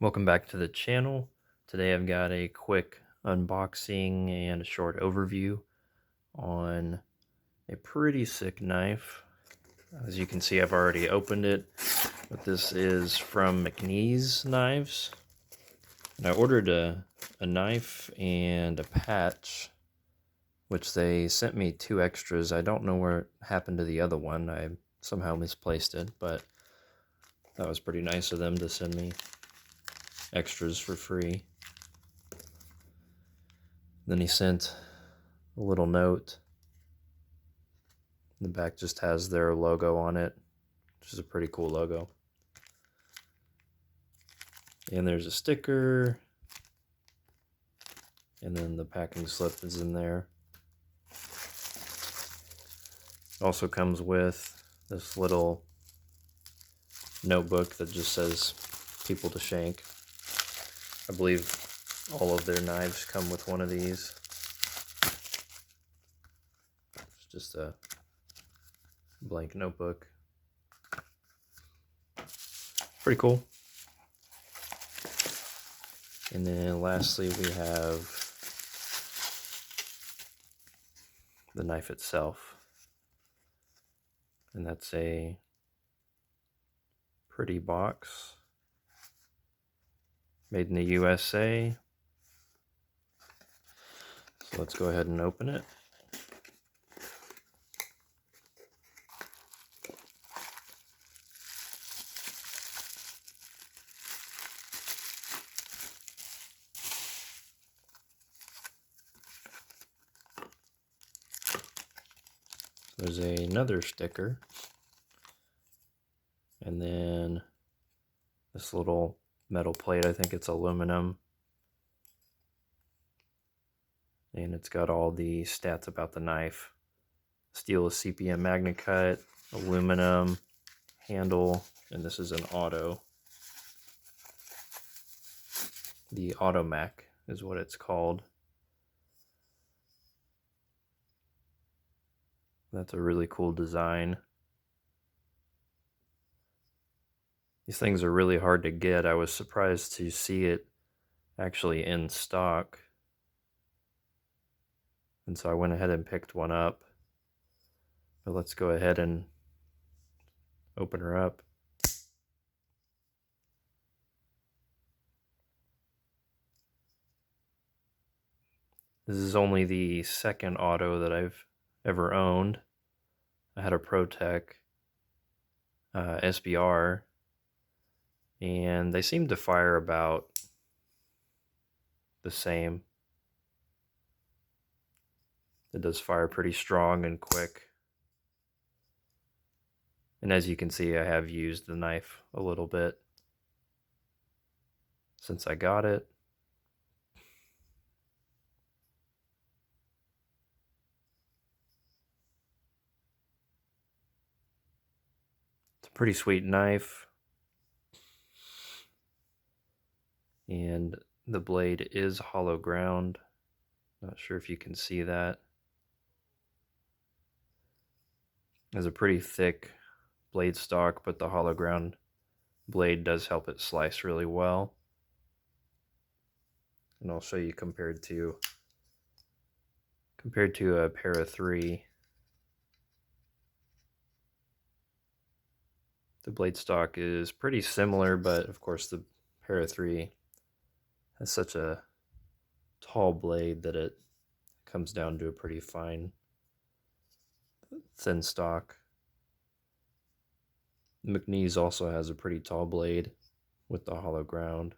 Welcome back to the channel. Today I've got a quick unboxing and a short overview on a pretty sick knife. As you can see, I've already opened it, but this is from Mcnees Knives. And I ordered a knife and a patch, which they sent me 2 extras. I don't know where it happened to the other one. I somehow misplaced it, but that was pretty nice of them to send me extras for free. Then he sent a little note. The back just has their logo on it, which is a pretty cool logo. And there's a sticker, and then the packing slip is in there. It also comes with this little notebook that just says people to shank. I believe all of their knives come with one of these. It's just a blank notebook. Pretty cool. And then lastly we have the knife itself. And that's a pretty box. Made in the USA. So let's go ahead and open it. There's another sticker, and then this little metal plate, I think it's aluminum, and it's got all the stats about the knife. Steel is CPM MAGNACUT, aluminum, handle, and this is an auto. The Automac is what it's called. That's a really cool design. These things are really hard to get. I was surprised to see it actually in stock. And so I went ahead and picked one up. But let's go ahead and open her up. This is only the second auto that I've ever owned. I had a ProTech SBR, and they seem to fire about the same. It does fire pretty strong and quick. And as you can see, I have used the knife a little bit since I got it. It's a pretty sweet knife. And the blade is hollow ground. Not sure if you can see that. It has a pretty thick blade stock, but the hollow ground blade does help it slice really well. And I'll show you compared to a Para 3. The blade stock is pretty similar, but of course the Para 3 has such a tall blade that it comes down to a pretty fine, thin stock. Mcnees also has a pretty tall blade with the hollow ground.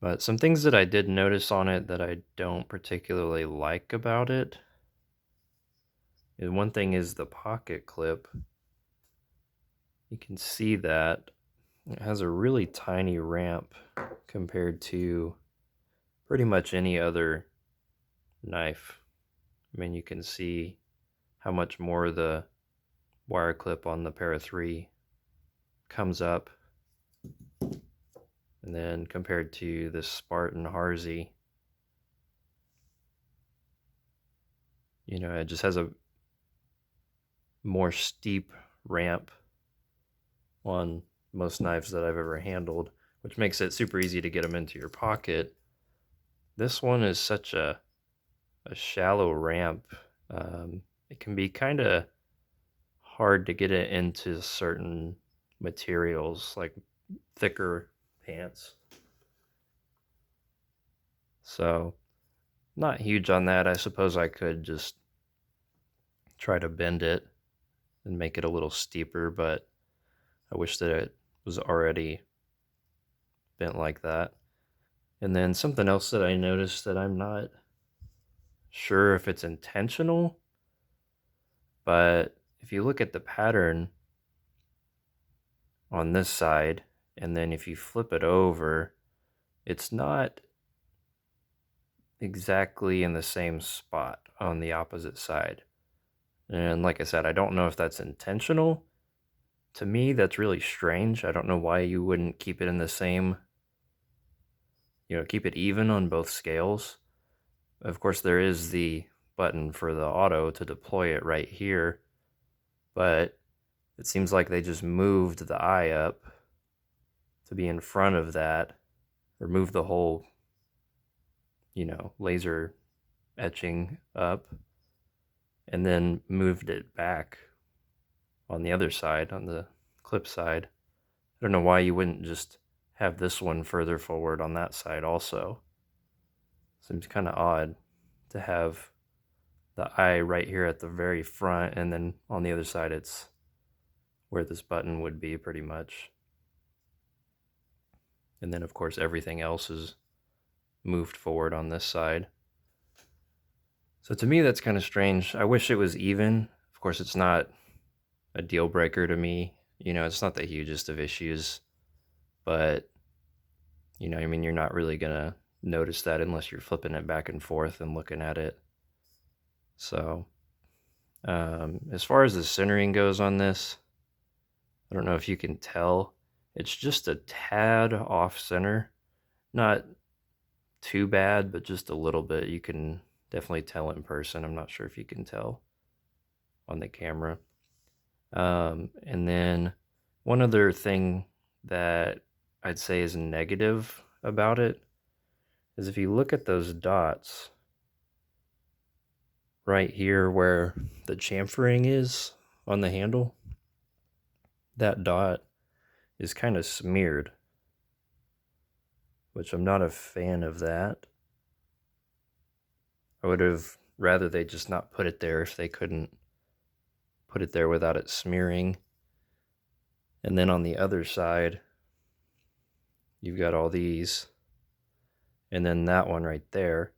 But some things that I did notice on it that I don't particularly like about it, and one thing is the pocket clip. You can see that it has a really tiny ramp compared to pretty much any other knife. I mean, you can see how much more the wire clip on the Para 3 comes up. And then compared to this Spartan Harzy, you know, it just has a more steep ramp on most knives that I've ever handled, which makes it super easy to get them into your pocket. This one is such a shallow ramp. It can be kind of hard to get it into certain materials, like thicker pants. So, not huge on that. I suppose I could just try to bend it and make it a little steeper, but I wish that it was already bent like that. And then something else that I noticed that I'm not sure if it's intentional, but if you look at the pattern on this side, and then if you flip it over, it's not exactly in the same spot on the opposite side. And like I said, I don't know if that's intentional. To me, that's really strange. I don't know why you wouldn't keep it in the same, keep it even on both scales. Of course, there is the button for the auto to deploy it right here, but it seems like they just moved the eye up to be in front of that, or moved the whole, laser etching up, and then moved it back on the other side, on the clip side. I don't know why you wouldn't just have this one further forward on that side also. Seems kind of odd to have the eye right here at the very front, and then on the other side it's where this button would be pretty much. And then of course everything else is moved forward on this side. So to me that's kind of strange. I wish it was even. Of course it's not a deal breaker to me. It's not the hugest of issues, but you're not really gonna notice that unless you're flipping it back and forth and looking at it. So as far as the centering goes on this, I don't know if you can tell, it's just a tad off center. Not too bad, but just a little bit. You can definitely tell in person. I'm not sure if you can tell on the camera. And then one other thing that I'd say is negative about it is if you look at those dots right here where the chamfering is on the handle, that dot is kind of smeared, which I'm not a fan of that. I would have rather they just not put it there if they couldn't put it there without it smearing. And then on the other side, you've got all these, and then that one right there,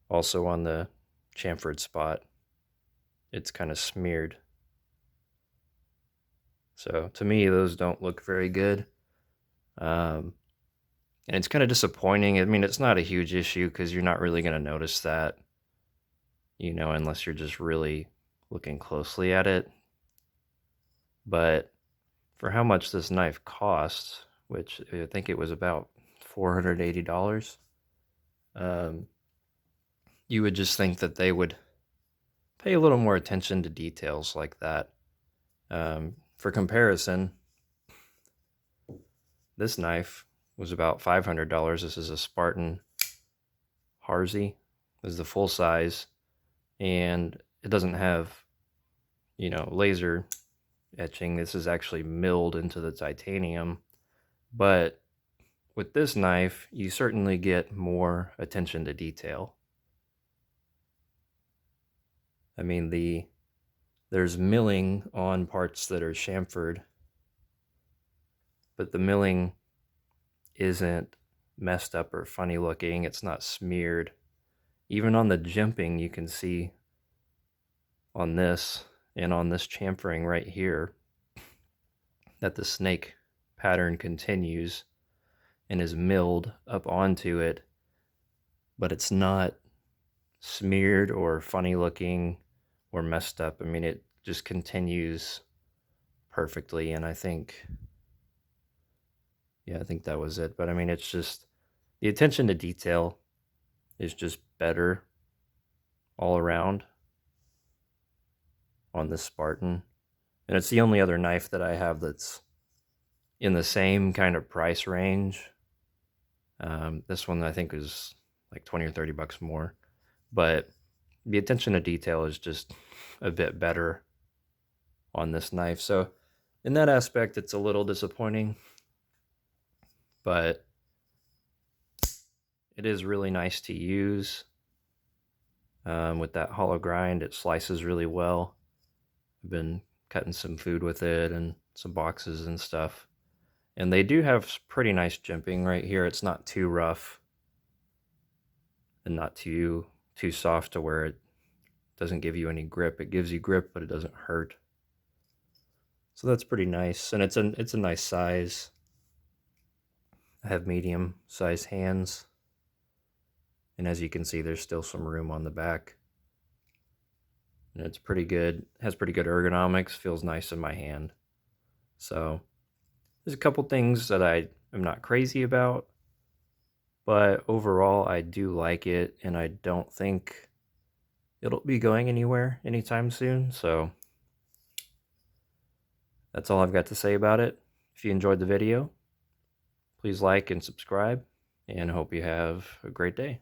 also on the chamfered spot, it's kind of smeared. So to me, those don't look very good. And it's kind of disappointing. I mean, it's not a huge issue because you're not really going to notice that, unless you're just really looking closely at it. But for how much this knife costs, which I think it was about $480, you would just think that they would pay a little more attention to details like that. For comparison, this knife was about $500. This is a Spartan Harzy. This is the full size, and it doesn't have, laser etching. This is actually milled into the titanium. But with this knife, you certainly get more attention to detail. I mean, there's milling on parts that are chamfered, but the milling isn't messed up or funny looking. It's not smeared. Even on the jimping, you can see on this and on this chamfering right here that the snake pattern continues and is milled up onto it, but it's not smeared or funny looking or messed up. I mean, it just continues perfectly, and I think that was it. But I mean, it's just the attention to detail is just better all around on this Spartan. And it's the only other knife that I have that's in the same kind of price range. This one I think is like 20 or 30 bucks more, but the attention to detail is just a bit better on this knife. So in that aspect, it's a little disappointing, but it is really nice to use. With that hollow grind, it slices really well. I've been cutting some food with it and some boxes and stuff. And they do have pretty nice jimping right here. It's not too rough and not too soft to where it doesn't give you any grip. It gives you grip, but it doesn't hurt. So that's pretty nice, and it's a nice size. I have medium size hands, and as you can see, there's still some room on the back. And it's pretty good. It has pretty good ergonomics. Feels nice in my hand. So there's a couple things that I am not crazy about, but overall I do like it, and I don't think it'll be going anywhere anytime soon. So that's all I've got to say about it. If you enjoyed the video, please like and subscribe, and hope you have a great day.